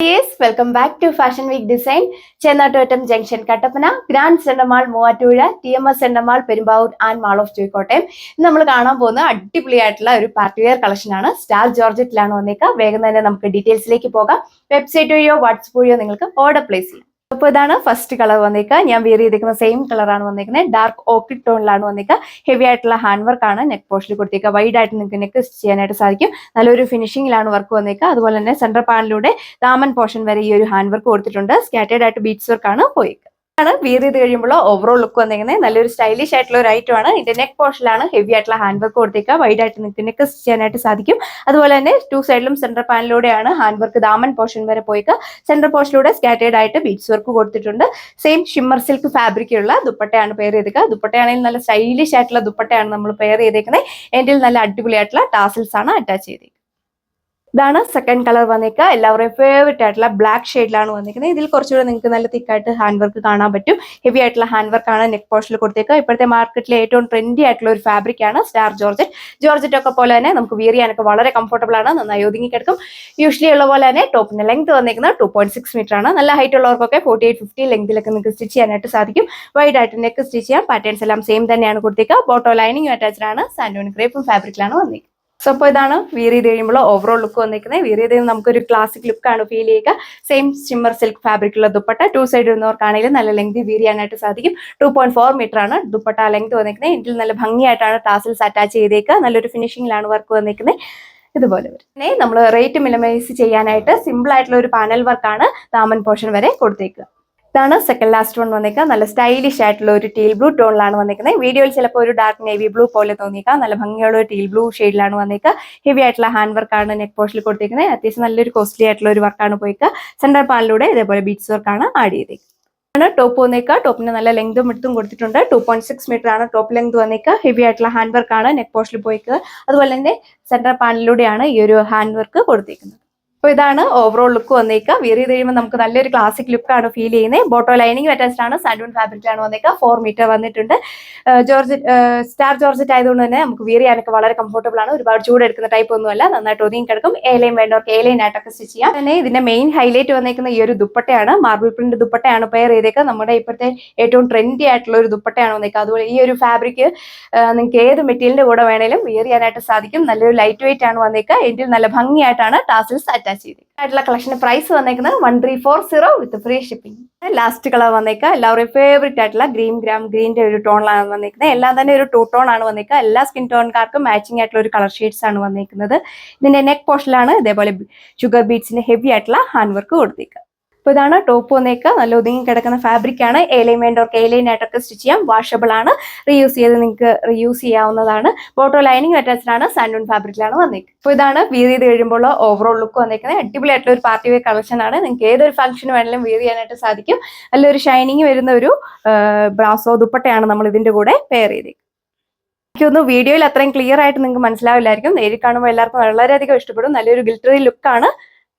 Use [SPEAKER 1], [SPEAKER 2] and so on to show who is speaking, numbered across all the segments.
[SPEAKER 1] Yes, welcome back to Fashion Week Design. Chennattottam Junction, Kattappana, Grand Center Mall, Moovattuzha, TMS Center Mall, Perumbavoor and Mall of Kottayam. ഇന്ന് നമ്മൾ കാണാൻ പോകുന്ന അടിപൊളിയായിട്ടുള്ള ഒരു party wear collection ആണ്. Star ജോർജറ്റിലാണ് വന്നേക്കുക. വേഗം തന്നെ നമുക്ക് ഡീറ്റെയിൽസിലേക്ക് പോകാം. വെബ്സൈറ്റ് വഴിയോ വാട്സ്ആപ്പ് വഴിയോ നിങ്ങൾക്ക് ഓർഡർ പ്ലേസ് ചെയ്യാം. അപ്പോൾ ഇതാണ് ഫസ്റ്റ് കളർ വന്നേക്കുക. ഞാൻ വെയർ ചെയ്തിരിക്കുന്ന സെയിം കളറാണ് വന്നേക്കുന്നത്. ഡാർക്ക് ഓക്കിഡ് ടോണിലാണ് വന്നേക്കുക. ഹെവി ആയിട്ടുള്ള ഹാൻഡ് വർക്ക് ആണ് നെക്ക് പോർഷനിൽ കൊടുത്തേക്കുക. വൈഡ് ആയിട്ട് നിങ്ങൾക്ക് നെക്ക് സ്റ്റിച്ച് ചെയ്യാനായിട്ട് സാധിക്കും. നല്ലൊരു ഫിനിഷിംഗിലാണ് വർക്ക് വന്നേക്കുക. അതുപോലെ തന്നെ സെൻട്രൽ പാനലിലൂടെ ദാമൻ പോർഷൻ വരെ ഈ ഒരു ഹാൻഡ് വർക്ക് കൊടുത്തിട്ടുണ്ട്. സ്കാറ്റേഡ് ആയിട്ട് ബീഡ്സ് വർക്ക് ആണ് പോയേക്കുക. വെയർ ചെയ്ത് കഴിയുമ്പോൾ ഓവറോൾ ലുക്ക് വന്നിരിക്കുന്നത് നല്ലൊരു സ്റ്റൈലിഷ് ആയിട്ടുള്ള ഒരു ഐറ്റം ആണ്. ഇതിന്റെ നെക്ക് പോർഷനിലാണ് ഹെവി ആയിട്ടുള്ള ഹാൻഡ് വർക്ക് കൊടുത്തേക്കുക. വൈഡ് ആയിട്ട് നിങ്ങൾക്ക് നെക്ക് സ്റ്റിച്ച് ചെയ്യാനായിട്ട് സാധിക്കും. അതുപോലെ തന്നെ ടു സൈഡിലും സെൻട്രൽ പാനലിലൂടെയാണ് ഹാൻഡ് വർക്ക് ദാമൻ പോർഷൻ വരെ പോയേക്കുക. സെൻട്രൽ പോർഷനിലൂടെ സ്കാറ്റേഡ് ആയിട്ട് ബീഡ്സ് വർക്ക് കൊടുത്തിട്ടുണ്ട്. സെയിം ഷിമ്മർ സിൽക്ക് ഫാബ്രിക്കുള്ള ദുപ്പട്ടയാണ് പെയർ ചെയ്തേക്കുക. ദുപ്പട്ടയാണെങ്കിൽ നല്ല സ്റ്റൈലിഷ് ആയിട്ടുള്ള ദുപ്പട്ടയാണ് നമ്മൾ പെയർ ചെയ്തേക്കുന്നത്. എൻ്റെ നല്ല അടിപൊളിയായിട്ടുള്ള ടാസിൽസ് ആണ് അറ്റാച്ച് ചെയ്തേക്കുന്നത്. ഇതാണ് സെക്കൻഡ് കളർ വന്നേക്കുക. എല്ലാവരുടെയും ഫേവറേറ്റ് ആയിട്ടുള്ള ബ്ലാക്ക് ഷെയ്ഡിലാണ് വന്നിരിക്കുന്നത്. ഇതിൽ കുറച്ചുകൂടെ നിങ്ങൾക്ക് നല്ല തിക്കായിട്ട് ഹാൻഡ് വർക്ക് കാണാൻ പറ്റും. ഹെവി ആയിട്ടുള്ള ഹാൻഡ് വർക്ക് ആണ് നെക്ക് പോർഷനിൽ കൊടുത്തേക്കുക. ഇപ്പോഴത്തെ മാർക്കറ്റിലെ ഏറ്റവും ട്രെൻഡി ആയിട്ടുള്ള ഒരു ഫാബ്രിക് ആണ് സ്റ്റാർ ജോർജറ്റ്. ജോർജറ്റ് ഒക്കെ പോലെ തന്നെ നമുക്ക് വിയർ ചെയ്യാനൊക്കെ വളരെ കംഫർട്ടബിൾ ആണ്. നന്നായി ഒതുങ്ങി കിടക്കും. യൂഷ്വലി ഉള്ള പോലെ തന്നെ ടോപ്പിന്റെ ലെങ്ത് വന്നിരിക്കുന്നത് 2.6 മീറ്റർ ആണ്. നല്ല ഹൈറ്റ് ഉള്ളവർക്കൊക്കെ 48-50 ലെങ്തിലൊക്കെ നിങ്ങൾക്ക് സ്റ്റിച്ച് ചെയ്യാനായിട്ട് സാധിക്കും. വൈഡ് ആയിട്ട് നെക്ക് സ്റ്റിച്ച് ചെയ്യാം. പാറ്റേൺസ് എല്ലാം സെയിം തന്നെയാണ് കൊടുത്തേക്കുക. ബോട്ടോ ലൈനിങ് അറ്റാച്ച്ഡ് ആണ്. സാൻഡോൺ ക്രേപ്പും ഫാബ്രിക്കിലാണ് വന്നിരിക്കുന്നത്. സോ അപ്പോൾ ഇതാണ് വിയർ ചെയ്ത് കഴിയുമ്പോൾ ഓവറോൾ ലുക്ക് വന്നിരിക്കുന്നത്. വിയർ ചെയ്ത് നമുക്കൊരു ക്ലാസിക് ലുക്കാണ് ഫീൽ ചെയ്യുക. സെയിം ഷിമ്മർ സിൽക്ക് ഫാബ്രിക്കുള്ള ദുപ്പട്ട. ടു സൈഡ് വരുന്നവർക്കാണെങ്കിലും നല്ല ലെങ്ത് വിയർ ചെയ്യാനായിട്ട് സാധിക്കും. 2.4 മീറ്റർ ആണ് ദുപ്പട്ട ലെങ്ത് വന്നിരിക്കുന്നത്. ഇതിൽ നല്ല ഭംഗിയായിട്ടാണ് ടാസിൽസ് അറ്റാച്ച് ചെയ്തേക്കുക. നല്ലൊരു ഫിനിഷിംഗിലാണ് വർക്ക് വന്നിരിക്കുന്നത്. ഇതുപോലെ വരും. പിന്നെ നമ്മൾ റേറ്റ് മിനിമൈസ് ചെയ്യാനായിട്ട് സിമ്പിൾ ആയിട്ടുള്ള ഒരു പാനൽ വർക്കാണ് ദാമൻ പോർഷൻ വരെ കൊടുത്തേക്കുക. ഇതാണ് സെക്കൻഡ് ലാസ്റ്റ് വൺ വന്നേക്കുക. നല്ല സ്റ്റൈലിഷ് ആയിട്ടുള്ള ഒരു ടീൽ ബ്ലൂ ടോണിലാണ് വന്നിരിക്കുന്നത്. വീഡിയോയിൽ ചിലപ്പോൾ ഒരു ഡാർക്ക് നേവി ബ്ലൂ പോലെ തോന്നിയേക്കാം. നല്ല ഭംഗിയുള്ള ഒരു ടീൽ ബ്ലൂ ഷെയ്ഡിലാണ് വന്നിരിക്കുക. ഹെവി ആയിട്ടുള്ള ഹാൻഡ് വർക്കാണ് നെക്ക് പോർഷനിൽ കൊടുത്തിരിക്കുന്നത്. അത്യാവശ്യം നല്ലൊരു കോസ്റ്റ്ലി ആയിട്ടുള്ള ഒരു വർക്കാണ് പോയിക്കുക. സെൻട്രൽ പാനലിലൂടെ ഇതേപോലെ ബീഡ്സ് വർക്കാണ് ആഡ് ചെയ്തേക്കുക. ടോപ്പ് വന്നേക്കുക. ടോപ്പിന് നല്ല ലെങ്തും എടുത്തും കൊടുത്തിട്ടുണ്ട്. 2.6 മീറ്റർ ആണ് ടോപ്പ് ലെങ്ത് വന്നേക്കുക. ഹെവി ആയിട്ടുള്ള ഹാൻഡ് വർക്കാണ് നെക്ക് പോർഷനിൽ പോയിക്കുക. അതുപോലെ തന്നെ സെൻട്രൽ പാനലിലൂടെയാണ് ഈ ഒരു ഹാൻഡ് വർക്ക് കൊടുത്തിരിക്കുന്നത്. അപ്പോൾ ഇതാണ് ഓവറോൾ ലുക്ക് വന്നേക്കുക. വിയർ ചെയ്ത് കഴിയുമ്പോൾ നമുക്ക് നല്ലൊരു ക്ലാസിക് ലുക്കാണ് ഫീൽ ചെയ്യുന്നത്. ബോട്ടോ ലൈനിങ് അറ്റാച്ച്ഡ് ആണ്. സാൻഡൂൺ ഫാബ്രിക്കിലാണ് വന്നേക്കുക. 4 മീറ്റർ വന്നിട്ടുണ്ട്. സ്റ്റാർ ജോർജറ്റ് ആയതുകൊണ്ട് തന്നെ നമുക്ക് വിയർ ചെയ്യാനൊക്കെ വളരെ കംഫർട്ടബിൾ ആണ്. ഒരുപാട് ചൂടെടുക്കുന്ന ടൈപ്പ് ഒന്നുമല്ല. നന്നായിട്ട് ഒതുങ്ങി കിടക്കും. ഏലയും വേണ്ടവർക്ക് ഏലയും ആയിട്ടൊക്കെ സ്റ്റിച്ച് ചെയ്യാം. തന്നെ ഇതിന്റെ മെയിൻ ഹൈലൈറ്റ് വന്നേക്കുന്ന ഈ ഒരു ദുപ്പട്ടയാണ്. മാർബിൾ പ്രിന്റ് ദുപ്പട്ടയാണ് പെയർ ചെയ്തേക്കുക. നമ്മുടെ ഇപ്പോഴത്തെ ഏറ്റവും ട്രെൻഡി ആയിട്ടുള്ള ഒരു ദുപ്പട്ടയാണ് വന്നേക്കുക. അതുപോലെ ഈ ഒരു ഫാബ്രിക് നിങ്ങൾക്ക് ഏത് മെറ്റീരിയലിന്റെ കൂടെ വേണേലും വിയർ ചെയ്യാനായിട്ട് സാധിക്കും. നല്ലൊരു ലൈറ്റ് വെയിറ്റ് ആണ് വന്നേക്കുക. ഇതിൽ നല്ല ഭംഗിയായിട്ടാണ് ടാസിൽസ് അറ്റാച്ച് ചെയ്തിട്ടുള്ള കളക്ഷൻ പ്രൈസ് വന്നേക്കുന്നത് 1340 with free shipping. Last colour വന്നേക്കുക. എല്ലാവരുടെയും ഫേവറേറ്റ് ആയിട്ടുള്ള ഗ്രീന്റെ ഒരു ടോണിലാണ് വന്നിരിക്കുന്നത്. എല്ലാം തന്നെ ഒരു 2 ടോൺ ആണ് വന്നിരിക്കുക. എല്ലാ സ്കിൻ ടോൺകാർക്കും മാച്ചിങ് ആയിട്ടുള്ള ഒരു കളർ ഷെയ്ഡ്സ് ആണ് വന്നിരിക്കുന്നത്. ഇതിന്റെ നെക്ക് പോർഷനിലാണ് ഇതേപോലെ ഷുഗർ ബീഡ്സിന്റെ ഹെവി ആയിട്ടുള്ള ഹാൻഡ് വർക്ക് കൊടുത്തേക്കുക. അപ്പോൾ ഇതാണ് ടോപ്പ് വന്നേക്കുക. നല്ല ഒതുങ്ങി കിടക്കുന്ന ഫാബ്രിക് ആണ്. ഏലയും വേണ്ടവർക്ക് ഏലൈനായിട്ടൊക്കെ സ്റ്റിച്ച് ചെയ്യാം. വാഷബിൾ ആണ്. റീയൂസ് ചെയ്ത് നിങ്ങൾക്ക് റീയൂസ് ചെയ്യാവുന്നതാണ്. ബോട്ടോ ലൈനിങ് അറ്റാച്ച്ഡ് ആണ്. സാൻഡൂൺ ഫാബ്രിക്കിലാണ് വന്നേക്കുക. അപ്പോൾ ഇതാണ് വിയർ ചെയ്ത് കഴിയുമ്പോൾ ഓവറോൾ ലുക്ക് വന്നേക്കുന്നത്. അടിപൊളിയായിട്ടുള്ള ഒരു പാർട്ടി വെയർ കളക്ഷൻ ആണ്. നിങ്ങൾക്ക് ഏതൊരു ഫംഗ്ഷന് വേണമെങ്കിലും വിയർ ചെയ്യാനായിട്ട് സാധിക്കും. നല്ലൊരു ഷൈനിങ് വരുന്ന ഒരു ബ്രാസോ ദുപ്പട്ടയാണ് നമ്മൾ ഇതിന്റെ കൂടെ പെയർ ചെയ്തേക്കുന്നത്. എനിക്കൊന്ന് വീഡിയോയിൽ അത്രയും ക്ലിയർ ആയിട്ട് നിങ്ങൾക്ക് മനസ്സിലാവില്ലായിരിക്കും. നേരിൽ കാണുമ്പോൾ എല്ലാവർക്കും വളരെയധികം ഇഷ്ടപ്പെടും. നല്ലൊരു ഗിൽറ്ററി ലുക്കാണ്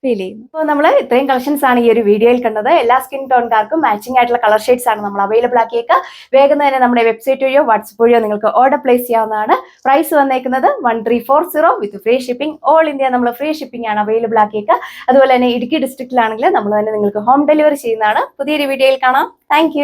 [SPEAKER 1] ഫീൽ ചെയ്യുന്നു. അപ്പോൾ നമ്മൾ ഇത്രയും കളക്ഷൻസ് ആണ് ഈ ഒരു വീഡിയോയിൽ കണ്ടത്. എല്ലാ സ്കിൻ ടോൺകാർക്കും മാച്ചിങ് ആയിട്ടുള്ള കളർ ഷെയ്ഡ്സ് ആണ് നമ്മൾ അവൈലബിൾ ആക്കിയേക്കുക. വേഗം തന്നെ നമ്മുടെ വെബ്സൈറ്റ് വഴിയോ വാട്സ്ആപ്പ് വഴിയോ നിങ്ങൾക്ക് ഓർഡർ പ്ലേസ് ചെയ്യാവുന്നതാണ്. പ്രൈസ് വന്നേക്കുന്നത് 1340 with free shipping. All India നമ്മൾ ഫ്രീ ഷിപ്പിംഗ് ആണ് അവൈലബിൾ ആക്കിയേക്കുക. അതുപോലെ തന്നെ ഇടുക്കി ഡിസ്ട്രിക്റ്റിലാണെങ്കിൽ നമ്മൾ തന്നെ നിങ്ങൾക്ക് ഹോം ഡെലിവറി ചെയ്യുന്നതാണ്. പുതിയൊരു വീഡിയോയിൽ കാണാം. താങ്ക്